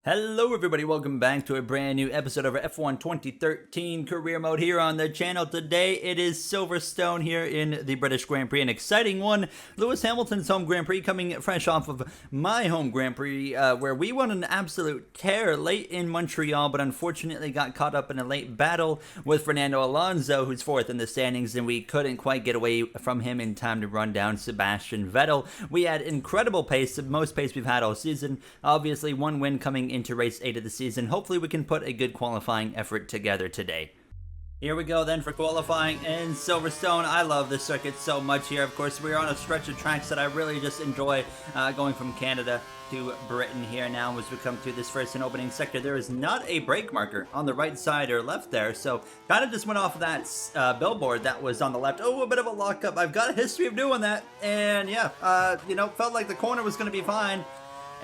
Hello everybody, welcome back to a brand new episode of our F1 2013 career mode here on the channel. Today it is Silverstone here in the British Grand Prix, an exciting one. Lewis Hamilton's home Grand Prix coming fresh off of my home Grand Prix where we won an absolute tear late in Montreal, but unfortunately got caught up in a late battle with Fernando Alonso, who's fourth in the standings, and we couldn't quite get away from him in time to run down Sebastian Vettel. We had incredible pace, the most pace we've had all season. Obviously one win coming into race 8 of the season. Hopefully we can put a good qualifying effort together today. Here we go then for qualifying in Silverstone. I love this circuit so much here. Of course, we're on a stretch of tracks that I really just enjoy, going from Canada to Britain here now as we come through this first and opening sector. There is not a brake marker on the right side or left there, so kind of just went off of that billboard that was on the left. Oh, a bit of a lockup. I've got a history of doing that, and yeah, felt like the corner was going to be fine.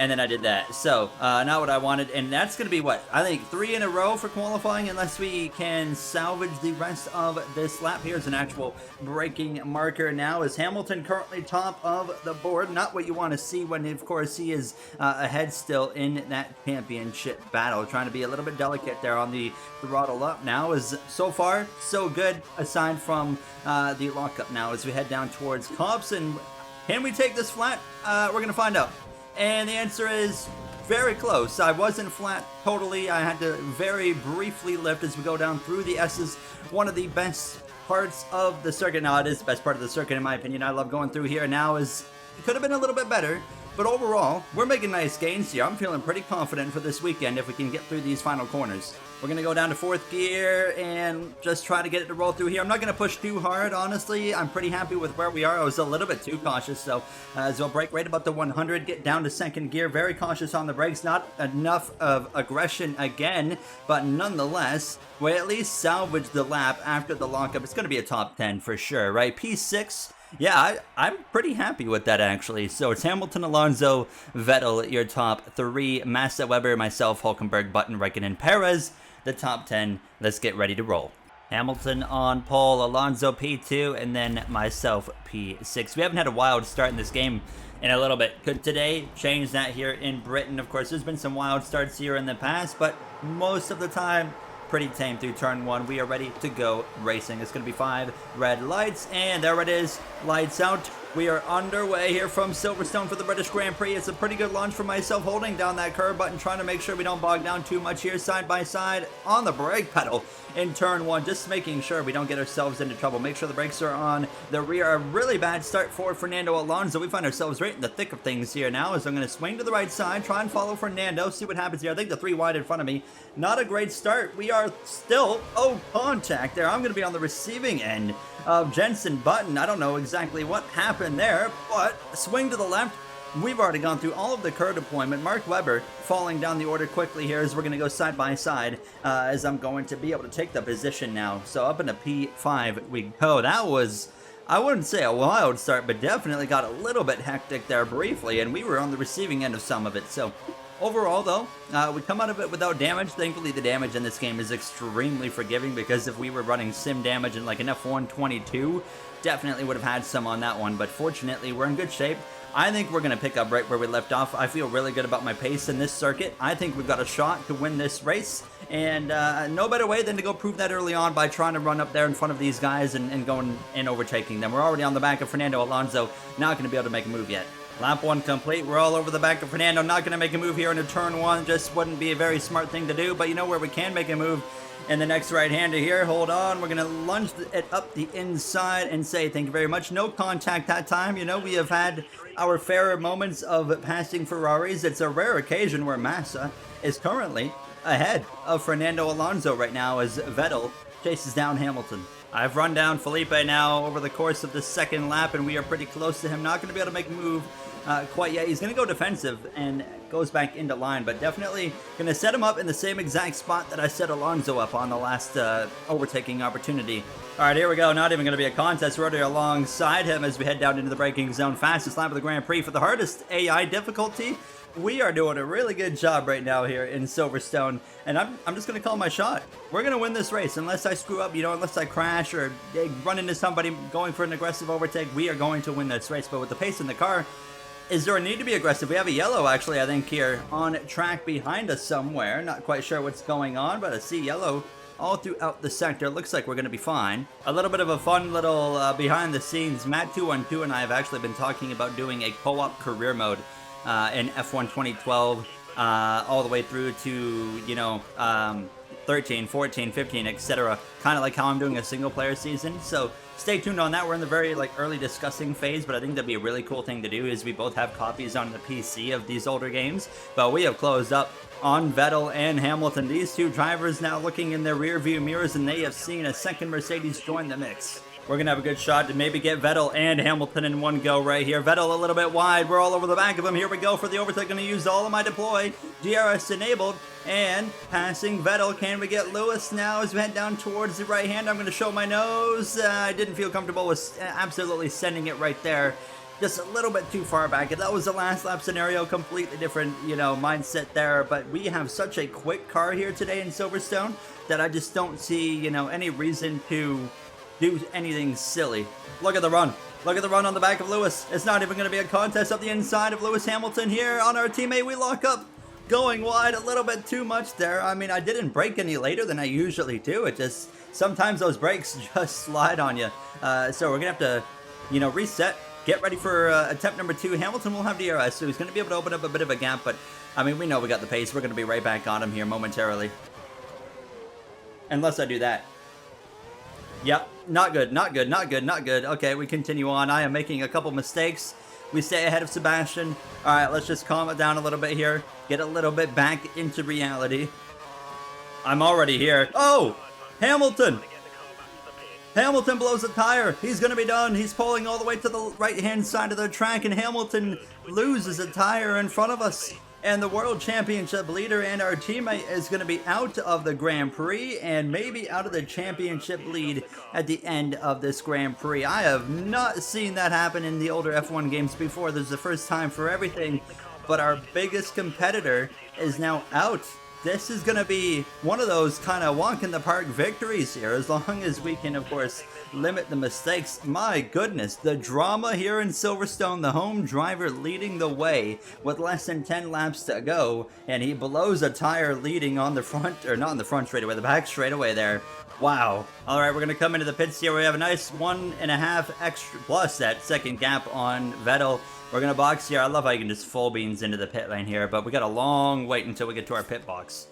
And then I did that. So, not what I wanted. And that's going to be, what, I think 3 in a row for qualifying unless we can salvage the rest of this lap. Here's an actual braking marker now. Is Hamilton currently top of the board? Not what you want to see when, of course, he is ahead still in that championship battle. Trying to be a little bit delicate there on the throttle up now. Is so far, so good, aside from the lockup now as we head down towards Cops. And can we take this flat? We're going to find out. And the answer is very close. I wasn't flat totally. I had to very briefly lift as we go down through the S's. One of the best parts of the circuit. Now, it is the best part of the circuit in my opinion. I love going through here now. It could have been a little bit better. But overall, we're making nice gains here. I'm feeling pretty confident for this weekend if we can get through these final corners. We're going to go down to 4th gear and just try to get it to roll through here. I'm not going to push too hard, honestly. I'm pretty happy with where we are. I was a little bit too cautious, so as we'll brake right about the 100, get down to 2nd gear. Very cautious on the brakes. Not enough of aggression again, but nonetheless, we at least salvage the lap after the lockup. It's going to be a top 10 for sure, right? P6. Yeah, I'm pretty happy with that, actually. So it's Hamilton, Alonso, Vettel, your top 3. Massa, Weber, myself, Hulkenberg, Button, Raikkonen, Perez, the top 10. Let's get ready to roll. Hamilton on pole, Alonso P2, and then myself P6. We haven't had a wild start in this game in a little bit. Could today change that here in Britain? Of course, there's been some wild starts here in the past, but most of the time, pretty tame through turn 1. We are ready to go racing. It's going to be 5 red lights, and there it is. Lights out. We are underway here from Silverstone for the British Grand Prix. It's a pretty good launch for myself, holding down that curve button, trying to make sure we don't bog down too much here, side by side on the brake pedal in turn 1, just making sure we don't get ourselves into trouble. Make sure the brakes are on the rear. A really bad start for Fernando Alonso. We find ourselves right in the thick of things here now as I'm going to swing to the right side, try and follow Fernando, see what happens here. I think the 3 wide in front of me. Not a great start. We are still, contact there. I'm going to be on the receiving end of Jensen Button. I don't know exactly what happened there, but swing to the left. We've already gone through all of the curve deployment. Mark Webber falling down the order quickly here as we're going to go side by side as I'm going to be able to take the position now. So up into P5 we go. That was, I wouldn't say a wild start, but definitely got a little bit hectic there briefly, and we were on the receiving end of some of it. So overall, though, we come out of it without damage. Thankfully, the damage in this game is extremely forgiving, because if we were running sim damage in like an F1 22, definitely would have had some on that one. But fortunately, we're in good shape. I think we're going to pick up right where we left off. I feel really good about my pace in this circuit. I think we've got a shot to win this race, and no better way than to go prove that early on by trying to run up there in front of these guys and going and overtaking them. We're already on the back of Fernando Alonso, not going to be able to make a move yet. Lap 1 complete. We're all over the back of Fernando. Not going to make a move here into turn 1. Just wouldn't be a very smart thing to do. But you know where we can make a move? In the next right-hander here. Hold on. We're going to lunge it up the inside and say thank you very much. No contact that time. You know, we have had our fair moments of passing Ferraris. It's a rare occasion where Massa is currently ahead of Fernando Alonso right now as Vettel chases down Hamilton. I've run down Felipe now over the course of the 2nd lap, and we are pretty close to him. Not going to be able to make a move quite yet. He's going to go defensive and goes back into line, but definitely going to set him up in the same exact spot that I set Alonso up on the last overtaking opportunity. All right, here we go. Not even going to be a contest. We're already alongside him as we head down into the braking zone. Fastest lap of the Grand Prix for the hardest AI difficulty. We are doing a really good job right now here in Silverstone, and I'm just going to call my shot. We're going to win this race unless I screw up, unless I crash or run into somebody going for an aggressive overtake. We are going to win this race, but with the pace in the car, Is there a need to be aggressive? We have a yellow, actually, I think, here on track behind us somewhere. Not quite sure what's going on, but I see yellow all throughout the sector. Looks like we're going to be fine. A little bit of a fun little behind the scenes. Matt212 and I have actually been talking about doing a co-op career mode in F1 2012 all the way through to, you know, 13, 14, 15, etc. Kind of like how I'm doing a single player season. So stay tuned on that. We're in the very early discussing phase, but I think that'd be a really cool thing to do is we both have copies on the PC of these older games. But we have closed up on Vettel and Hamilton. These two drivers now looking in their rear view mirrors, and they have seen a second Mercedes join the mix. We're going to have a good shot to maybe get Vettel and Hamilton in one go right here. Vettel a little bit wide. We're all over the back of him. Here we go for the overtake. Going to use all of my deploy. DRS enabled and passing Vettel. Can we get Lewis now as we head down towards the right hand? I'm going to show my nose. I didn't feel comfortable with absolutely sending it right there. Just a little bit too far back. If that was the last lap scenario, completely different, you know, mindset there. But we have such a quick car here today in Silverstone that I just don't see, you know, any reason to do anything silly. Look at the run. Look at the run on the back of Lewis. It's not even going to be a contest up the inside of Lewis Hamilton here on our teammate. We lock up. Going wide a little bit too much there. I mean, I didn't brake any later than I usually do. It just, sometimes those brakes just slide on you. So we're going to have to, you know, reset. Get ready for attempt number 2. Hamilton will have DRS, so he's going to be able to open up a bit of a gap. But, I mean, we know we got the pace. We're going to be right back on him here momentarily. Unless I do that. Yep, not good, not good, not good, not good. Okay, we continue on. I am making a couple mistakes. We stay ahead of Sebastian. All right, let's just calm it down a little bit here. Get a little bit back into reality. I'm already here. Oh, Hamilton. Hamilton blows a tire. He's going to be done. He's pulling all the way to the right-hand side of the track, and Hamilton loses a tire in front of us. And the World Championship leader and our teammate is going to be out of the Grand Prix and maybe out of the championship lead at the end of this Grand Prix. I have not seen that happen in the older F1 games before. This is the first time for everything. But our biggest competitor is now out. This is going to be one of those kind of walk-in-the-park victories here, as long as we can, of course, limit the mistakes. My goodness, the drama here in Silverstone, the home driver leading the way with less than 10 laps to go, and he blows a tire leading on the front, or not on the front straightaway, the back straightaway there. Wow. All right, we're going to come into the pits here. We have a nice 1.5 extra, plus that second gap on Vettel. We're going to box here. I love how you can just full beans into the pit lane here, but we got a long wait until we get to our pit box.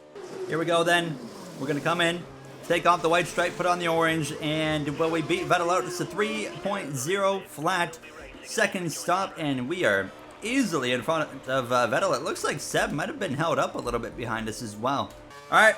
Here we go then. We're going to come in, take off the white stripe, put on the orange, and will we beat Vettel out? It's a 3.0 flat second stop, and we are easily in front of Vettel. It looks like Seb might have been held up a little bit behind us as well. All right.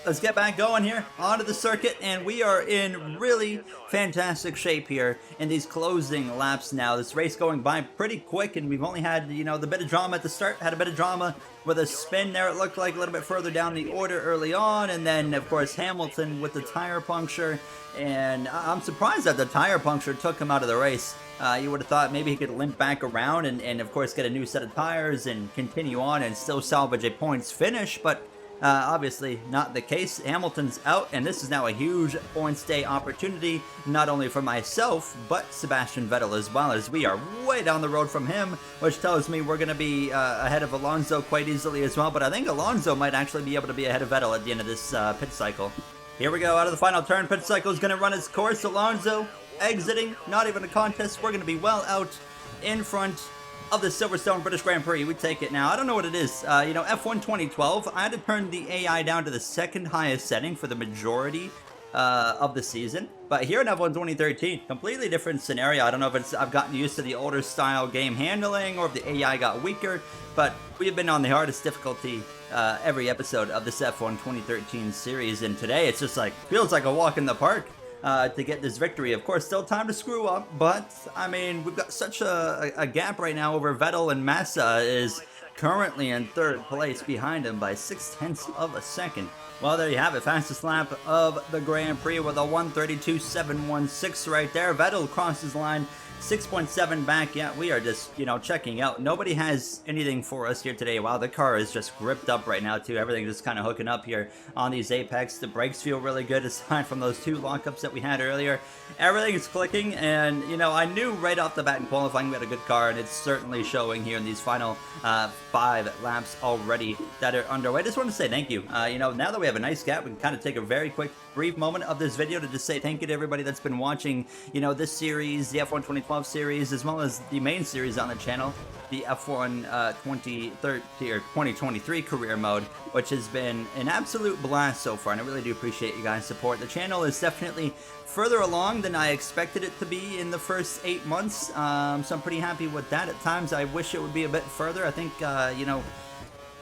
Let's get back going here onto the circuit, and we are in really fantastic shape here in these closing laps now. This race going by pretty quick, and we've only had, you know, the bit of drama at the start, had a bit of drama with a spin there, it looked like, a little bit further down the order early on, and then, of course, Hamilton with the tire puncture, and I'm surprised that the tire puncture took him out of the race. You would have thought maybe he could limp back around and, of course, get a new set of tires and continue on and still salvage a points finish, but obviously not the case. Hamilton's out, and this is now a huge points day opportunity, not only for myself, but Sebastian Vettel as well, as we are way down the road from him, which tells me we're going to be ahead of Alonso quite easily as well, but I think Alonso might actually be able to be ahead of Vettel at the end of this pit cycle. Here we go, out of the final turn, pit cycle is going to run its course. Alonso exiting, not even a contest. We're going to be well out in front of the Silverstone British Grand Prix. We take it now. I don't know what it is. You know, F1 2012, I had to turn the AI down to the second highest setting for the majority of the season. But here in F1 2013, completely different scenario. I don't know if it's I've gotten used to the older style game handling or if the AI got weaker, but we have been on the hardest difficulty every episode of this F1 2013 series, and today it's just like, feels like a walk in the park. To get this victory. Of course, still time to screw up, but, I mean, we've got such a gap right now over Vettel, and Massa is currently in third place behind him by 0.6 of a second. Well, there you have it. Fastest lap of the Grand Prix with a 1:32.716 right there. Vettel crosses line 6.7 back. Yeah, we are just, you know, checking out. Nobody has anything for us here today. Wow, the car is just gripped up right now, too. Everything just kind of hooking up here on these Apex. The brakes feel really good, aside from those 2 lockups that we had earlier. Everything is clicking, and, you know, I knew right off the bat in qualifying we had a good car, and it's certainly showing here in these final 5 laps already that are underway. I just want to say thank you. You know, now that we have a nice gap, we can kind of take a very quick, brief moment of this video to just say thank you to everybody that's been watching, you know, this series, the F1 2012 series, as well as the main series on the channel, the F1 2023 career mode, which has been an absolute blast so far, and I really do appreciate you guys' support. The channel is definitely further along than I expected it to be in the first 8 months, so I'm pretty happy with that. At times I wish it would be a bit further. I think, you know,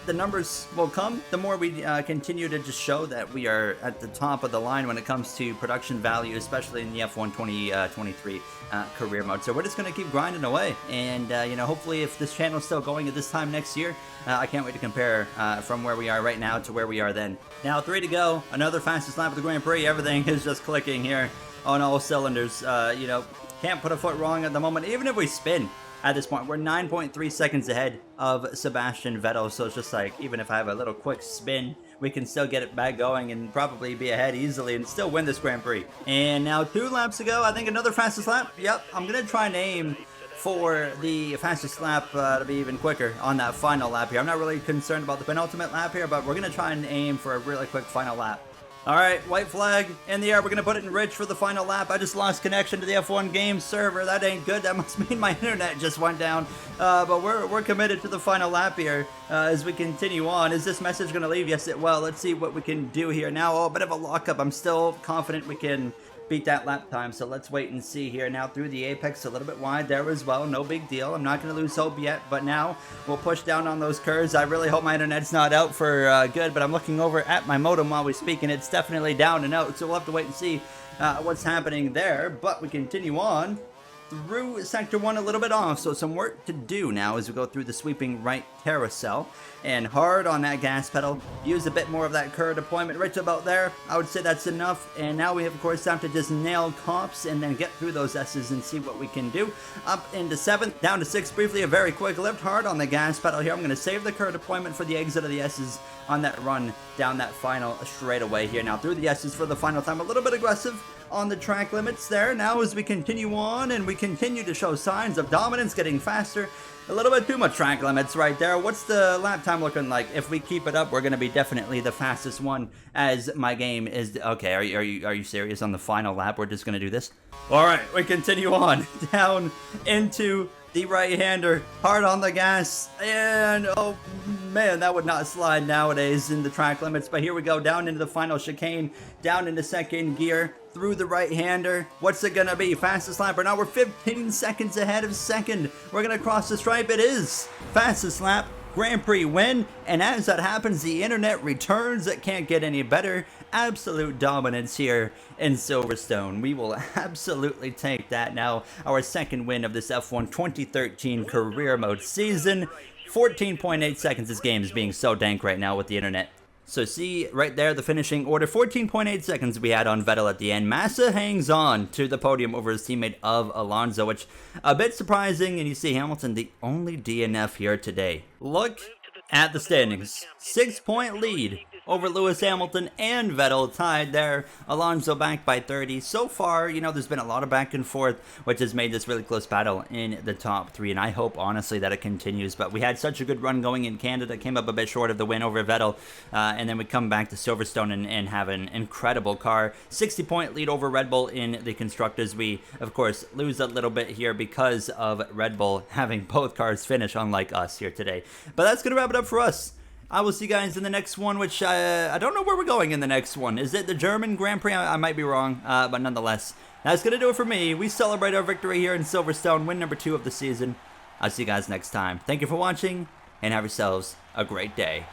the numbers will come the more we continue to just show that we are at the top of the line when it comes to production value, especially in the F1 2023 career mode. So we're just going to keep grinding away, and you know, hopefully if this channel is still going at this time next year, I can't wait to compare from where we are right now to where we are then. Now 3 to go, another fastest lap of the Grand Prix. Everything is just clicking here on all cylinders. You know, can't put a foot wrong at the moment. Even if we spin at this point, we're 9.3 seconds ahead of Sebastian Vettel, so it's just like, even if I have a little quick spin, we can still get it back going and probably be ahead easily and still win this Grand Prix. And now 2 laps ago, I think another fastest lap. Yep, I'm going to try and aim for the fastest lap to be even quicker on that final lap here. I'm not really concerned about the penultimate lap here, but we're going to try and aim for a really quick final lap. Alright, white flag in the air. We're going to put it in Rich for the final lap. I just lost connection to the F1 game server. That ain't good. That must mean my internet just went down. But we're committed to the final lap here as we continue on. Is this message going to leave? Yes, it will. Let's see what we can do here. Now, a bit of a lockup. I'm still confident we can beat that lap time, so let's wait and see here. Now through the apex, a little bit wide there as well. No big deal. I'm not going to lose hope yet, but now we'll push down on those curves. I really hope my internet's not out for good, but I'm looking over at my modem while we speak, and it's definitely down and out, so we'll have to wait and see what's happening there. But we continue on through Sector 1 a little bit off, so some work to do now as we go through the sweeping right carousel, and hard on that gas pedal. Use a bit more of that curve deployment right about there. I would say that's enough, and now we have, of course, time to just nail tops and then get through those S's and see what we can do. Up into 7th, down to 6th briefly, a very quick lift, hard on the gas pedal here. I'm going to save the curve deployment for the exit of the S's on that run down that final straightaway here. Now through the S's for the final time, a little bit aggressive on the track limits there. Now as we continue on and we continue to show signs of dominance, getting faster, a little bit too much track limits right there. What's the lap time looking like? If we keep it up, we're going to be definitely the fastest one, as my game is. Okay, are you serious? On the final lap we're just going to do this? All right, we continue on down into the right-hander, hard on the gas, and oh man, that would not slide nowadays in the track limits. But here we go, down into the final chicane, down into second gear, through the right-hander. What's it gonna be? Fastest lap or not? We're 15 seconds ahead of second. We're gonna cross the stripe. It is fastest lap, Grand Prix win, and as that happens, the internet returns. It can't get any better. Absolute dominance here in Silverstone. We will absolutely take that now. Our second win of this F1 2013 career mode season. 14.8 seconds. This game is being so dank right now with the internet. So see right there the finishing order, 14.8 seconds we had on Vettel at the end. Massa hangs on to the podium over his teammate of Alonso, which a bit surprising, and you see Hamilton the only DNF here today. Look at the standings, 6-point lead over Lewis Hamilton and Vettel tied there. Alonso back by 30. So far, you know, there's been a lot of back and forth, which has made this really close battle in the top 3, and I hope, honestly, that it continues. But we had such a good run going in Canada, came up a bit short of the win over Vettel, and then we come back to Silverstone and have an incredible car. 60-point lead over Red Bull in the Constructors. We, of course, lose a little bit here because of Red Bull having both cars finish, unlike us here today. But that's going to wrap it up for us. I will see you guys in the next one, which I don't know where we're going in the next one. Is it the German Grand Prix? I might be wrong, but nonetheless, that's going to do it for me. We celebrate our victory here in Silverstone, win number 2 of the season. I'll see you guys next time. Thank you for watching, and have yourselves a great day.